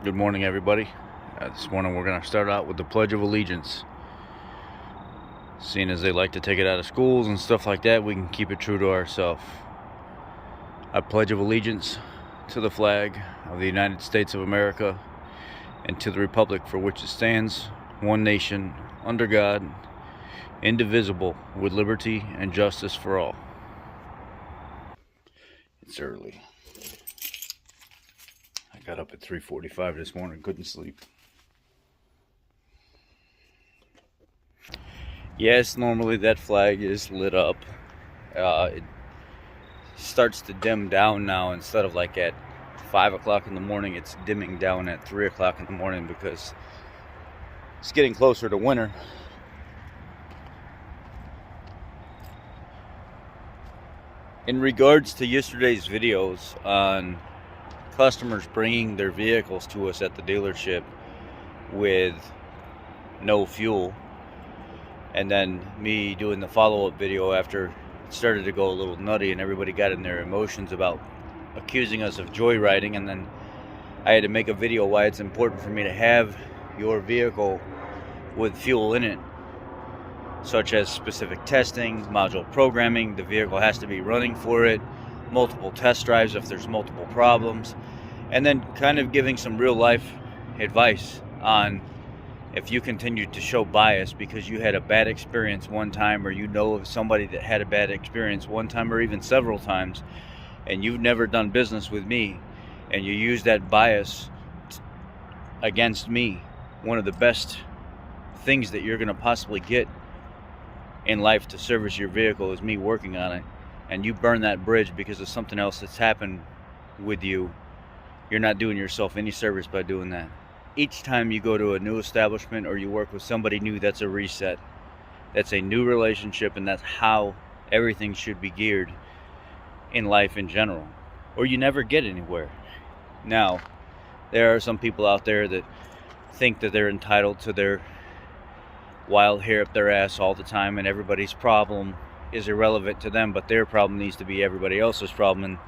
Good morning, everybody. This morning we're going to start out with the Pledge of Allegiance. Seeing as they like to take it out of schools and stuff like that, we can keep it true to ourselves. I pledge of allegiance to the flag of the United States of America and to the republic for which it stands, one nation, under God, indivisible, with liberty and justice for all. It's early. I got up at 3:45 this morning, couldn't sleep. Yes, normally that flag is lit up. It starts to dim down now. Instead of like at 5 o'clock in the morning, it's dimming down at 3 o'clock in the morning because it's getting closer to winter. In regards to yesterday's videos on customers bringing their vehicles to us at the dealership with no fuel, and then me doing the follow-up video after it started to go a little nutty and everybody got in their emotions about accusing us of joyriding, and then I had to make a video why it's important for me to have your vehicle with fuel in it, such as specific testing, module programming. The vehicle has to be running for it, multiple test drives if there's multiple problems, and then kind of giving some real life advice on if you continue to show bias because you had a bad experience one time, or you know of somebody that had a bad experience one time or even several times, and you've never done business with me, and you use that bias against me. One of the best things that you're going to possibly get in life to service your vehicle is me working on it, and you burn that bridge because of something else that's happened with you. You're not doing yourself any service by doing that. Each time you go to a new establishment or you work with somebody new, that's a reset. That's a new relationship, and that's how everything should be geared in life in general, or you never get anywhere. Now, there are some people out there that think that they're entitled to their wild hair up their ass all the time, and everybody's problem is irrelevant to them, but their problem needs to be everybody else's problem, and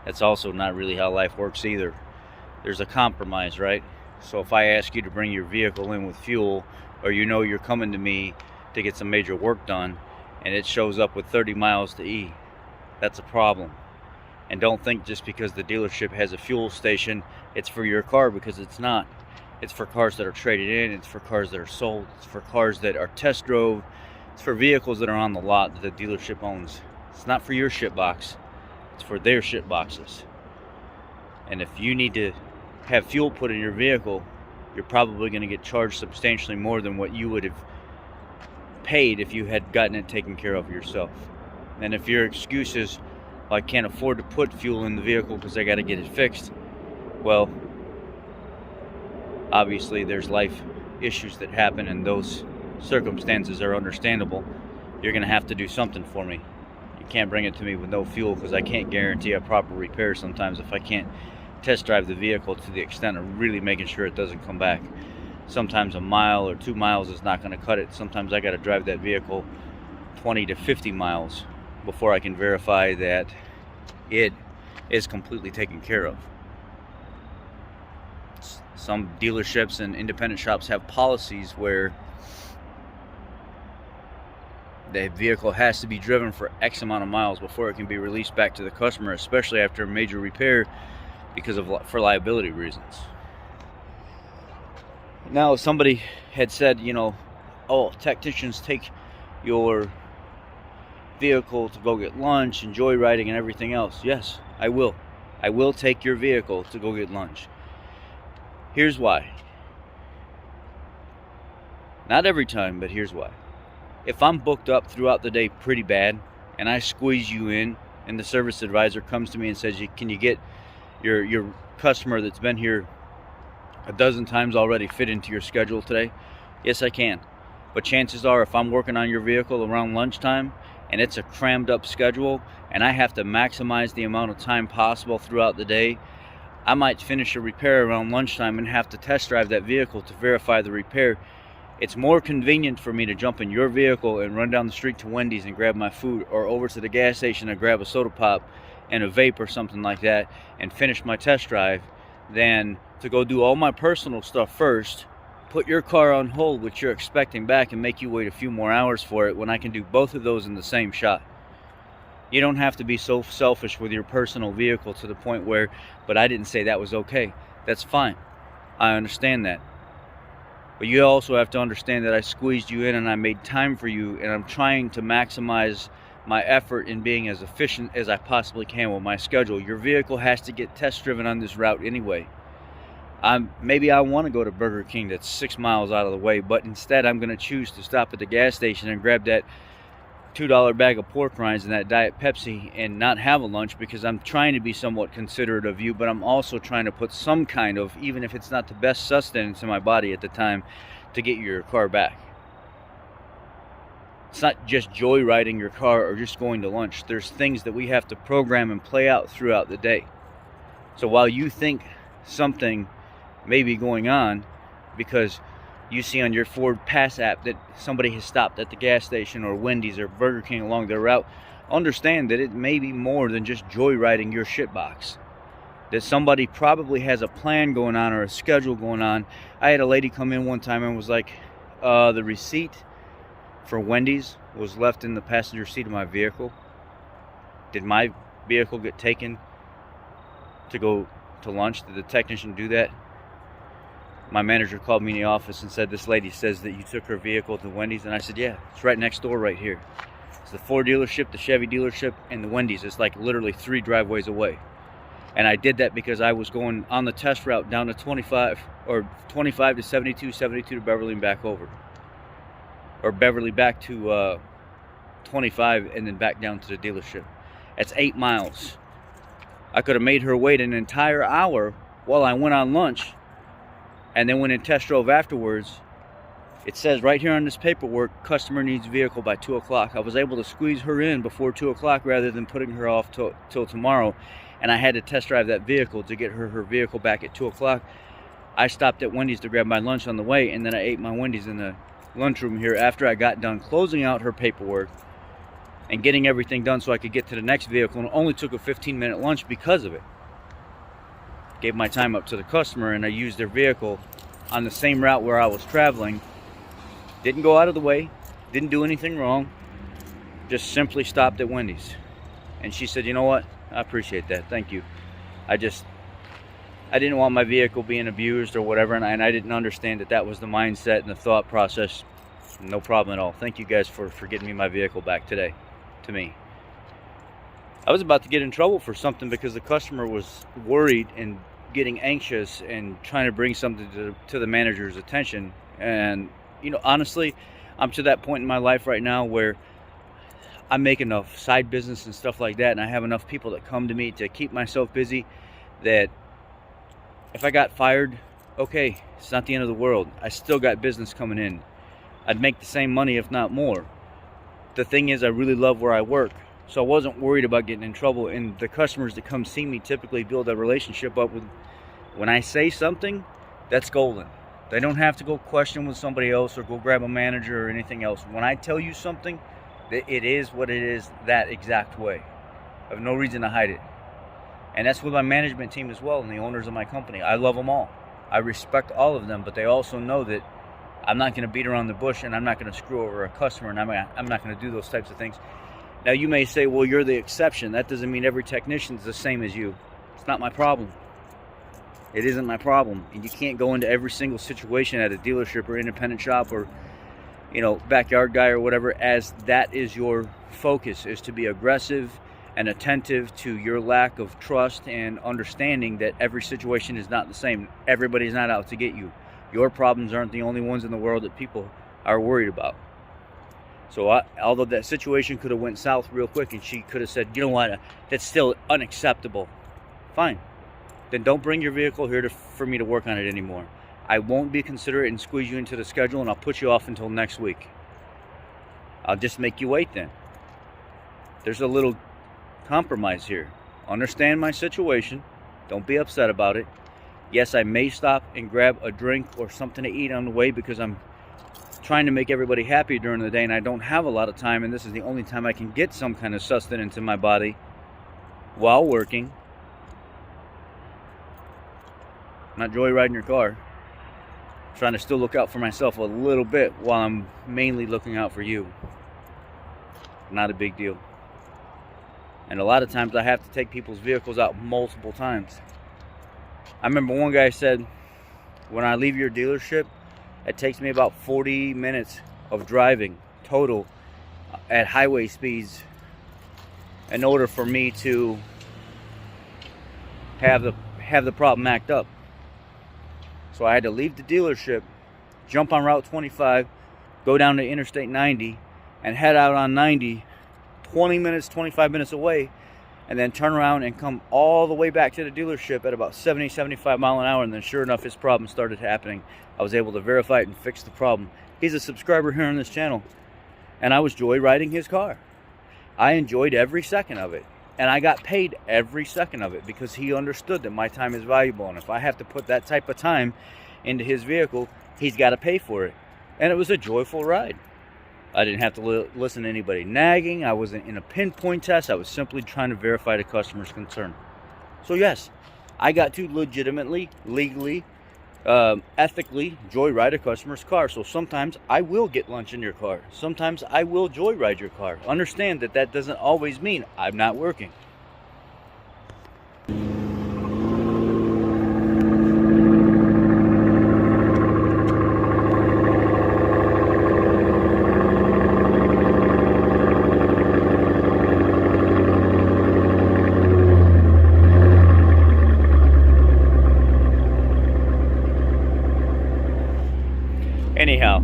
that's also not really how life works either. There's a compromise, right? So if I ask you to bring your vehicle in with fuel, or you know you're coming to me to get some major work done, and it shows up with 30 miles to E, that's a problem. And don't think just because the dealership has a fuel station, it's for your car, because it's not. It's for cars that are traded in, it's for cars that are sold, it's for cars that are test drove, it's for vehicles that are on the lot that the dealership owns. It's not for your shit box, it's for their shit boxes. And if you need to have fuel put in your vehicle, you're probably going to get charged substantially more than what you would have paid if you had gotten it taken care of yourself. And if your excuse is, well, I can't afford to put fuel in the vehicle because I got to get it fixed, well, obviously there's life issues that happen, and those circumstances are understandable. You're going to have to do something for me. You can't bring it to me with no fuel, because I can't guarantee a proper repair sometimes if I can't test drive the vehicle to the extent of really making sure it doesn't come back. Sometimes a mile or 2 miles is not going to cut it. Sometimes I got to drive that vehicle 20 to 50 miles before I can verify that it is completely taken care of. Some dealerships and independent shops have policies where the vehicle has to be driven for X amount of miles before it can be released back to the customer, especially after a major repair, for liability reasons. Now, if somebody had said, oh, technicians take your vehicle to go get lunch and joyriding and everything else. Yes, I will. I will take your vehicle to go get lunch. Here's why. Not every time, but here's why. If I'm booked up throughout the day pretty bad, and I squeeze you in, and the service advisor comes to me and says, can you get your customer that's been here a dozen times already fit into your schedule today? Yes, I can. But chances are, if I'm working on your vehicle around lunchtime and it's a crammed up schedule and I have to maximize the amount of time possible throughout the day, I might finish a repair around lunchtime and have to test drive that vehicle to verify the repair. It's more convenient for me to jump in your vehicle and run down the street to Wendy's and grab my food, or over to the gas station and grab a soda pop and a vape or something like that and finish my test drive, than to go do all my personal stuff first, put your car on hold, which you're expecting back, and make you wait a few more hours for it when I can do both of those in the same shot. You don't have to be so selfish with your personal vehicle to the point where, but I didn't say that was okay. That's fine. I understand that. But you also have to understand that I squeezed you in and I made time for you, and I'm trying to maximize my effort in being as efficient as I possibly can with my schedule. Your vehicle has to get test driven on this route anyway. Maybe I want to go to Burger King that's 6 miles out of the way, but instead I'm going to choose to stop at the gas station and grab that $2 bag of pork rinds and that Diet Pepsi and not have a lunch, because I'm trying to be somewhat considerate of you, but I'm also trying to put some kind of, even if it's not the best sustenance in my body at the time, to get your car back. It's not just joyriding your car or just going to lunch. There's things that we have to program and play out throughout the day. So while you think something may be going on because you see on your Ford Pass app that somebody has stopped at the gas station or Wendy's or Burger King along their route, understand that it may be more than just joyriding your shitbox. That somebody probably has a plan going on or a schedule going on. I had a lady come in one time and was like, the receipt for Wendy's was left in the passenger seat of my vehicle. Did my vehicle get taken to go to lunch? Did the technician do that? My manager called me in the office and said, this lady says that you took her vehicle to Wendy's. And I said, yeah, it's right next door right here. It's the Ford dealership, the Chevy dealership, and the Wendy's. It's like literally 3 driveways away. And I did that because I was going on the test route down to 25 to 72, 72 to Beverly and back over. Or Beverly back to 25 and then back down to the dealership. That's 8 miles. I could have made her wait an entire hour while I went on lunch, and then went and test drove afterwards. It says right here on this paperwork, customer needs vehicle by 2 o'clock. I was able to squeeze her in before 2 o'clock rather than putting her off till tomorrow. And I had to test drive that vehicle to get her vehicle back at 2 o'clock. I stopped at Wendy's to grab my lunch on the way, and then I ate my Wendy's in the lunchroom here after I got done closing out her paperwork and getting everything done so I could get to the next vehicle, and only took a 15-minute lunch because of it. Gave my time up to the customer, and I used their vehicle on the same route where I was traveling. Didn't go out of the way, didn't do anything wrong, just simply stopped at Wendy's. And she said, you know what, I appreciate that, thank you. I didn't want my vehicle being abused or whatever, and I didn't understand that was the mindset and the thought process. No problem at all. Thank you guys for getting me my vehicle back today, to me. I was about to get in trouble for something because the customer was worried and getting anxious and trying to bring something to the manager's attention. And, you know, honestly, I'm to that point in my life right now where I make enough side business and stuff like that, and I have enough people that come to me to keep myself busy, that if I got fired, okay, it's not the end of the world. I still got business coming in. I'd make the same money, if not more. The thing is, I really love where I work, so I wasn't worried about getting in trouble. And the customers that come see me typically build a relationship up with. When I say something, that's golden. They don't have to go question with somebody else or go grab a manager or anything else. When I tell you something, it is what it is, that exact way. I have no reason to hide it. And that's with my management team as well, and the owners of my company. I love them all. I respect all of them, but they also know that I'm not going to beat around the bush, and I'm not going to screw over a customer, and I'm not going to do those types of things. Now, you may say, well, you're the exception. That doesn't mean every technician is the same as you. It's not my problem. It isn't my problem. And you can't go into every single situation at a dealership or independent shop or, you know, backyard guy or whatever, as that is your focus, is to be aggressive and attentive to your lack of trust and understanding that every situation is not the same. Everybody's not out to get you. Your problems aren't the only ones in the world that people are worried about. So although that situation could have went south real quick and she could have said, you know what, that's still unacceptable. Fine. Then don't bring your vehicle here for me to work on it anymore. I won't be considerate and squeeze you into the schedule, and I'll put you off until next week. I'll just make you wait then. There's a little compromise here. Understand my situation. Don't be upset about it. Yes, I may stop and grab a drink or something to eat on the way because I'm trying to make everybody happy during the day and I don't have a lot of time, and this is the only time I can get some kind of sustenance in my body while working. I'm not joyriding your car. I'm trying to still look out for myself a little bit while I'm mainly looking out for you. Not a big deal. And a lot of times I have to take people's vehicles out multiple times. I remember one guy said, when I leave your dealership, it takes me about 40 minutes of driving total at highway speeds in order for me to have the problem act up. So I had to leave the dealership, jump on Route 25, go down to Interstate 90, and head out on 90, 20 minutes, 25 minutes away, and then turn around and come all the way back to the dealership at about 70, 75 mile an hour. And then sure enough, his problem started happening. I was able to verify it and fix the problem. He's a subscriber here on this channel, and I was joyriding his car. I enjoyed every second of it, and I got paid every second of it because he understood that my time is valuable, and if I have to put that type of time into his vehicle, he's got to pay for it. And it was a joyful ride. I didn't have to listen to anybody nagging. I wasn't in a pinpoint test. I was simply trying to verify the customer's concern. So yes, I got to legitimately, legally, ethically joyride a customer's car. So sometimes I will get lunch in your car. Sometimes I will joyride your car. Understand that that doesn't always mean I'm not working. Anyhow,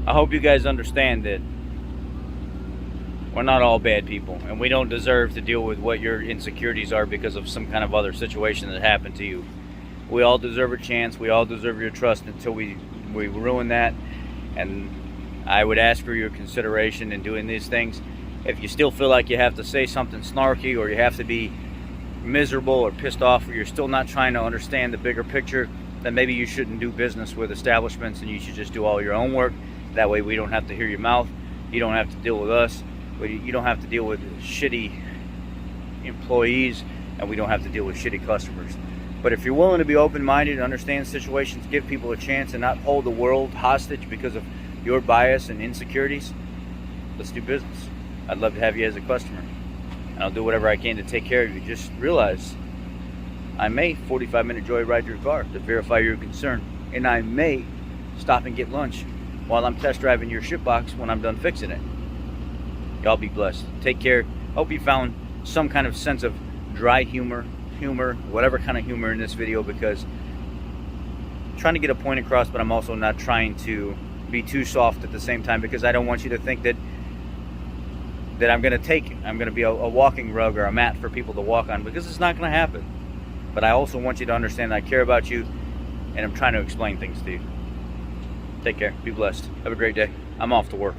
I hope you guys understand that we're not all bad people, and we don't deserve to deal with what your insecurities are because of some kind of other situation that happened to you. We all deserve a chance. We all deserve your trust until we ruin that. And I would ask for your consideration in doing these things. If you still feel like you have to say something snarky, or you have to be miserable or pissed off, or you're still not trying to understand the bigger picture, then maybe you shouldn't do business with establishments, and you should just do all your own work. That way we don't have to hear your mouth. You don't have to deal with us. You don't have to deal with shitty employees, and we don't have to deal with shitty customers. But if you're willing to be open-minded and understand situations, give people a chance, and not hold the world hostage because of your bias and insecurities, let's do business. I'd love to have you as a customer, and I'll do whatever I can to take care of you. Just realize I may 45-minute joyride your car to verify your concern, and I may stop and get lunch while I'm test driving your shitbox when I'm done fixing it. Y'all be blessed. Take care. Hope you found some kind of sense of dry humor, whatever kind of humor in this video, because I'm trying to get a point across, but I'm also not trying to be too soft at the same time, because I don't want you to think that I'm going to be a walking rug or a mat for people to walk on, because it's not going to happen. But I also want you to understand that I care about you, and I'm trying to explain things to you. Take care. Be blessed. Have a great day. I'm off to work.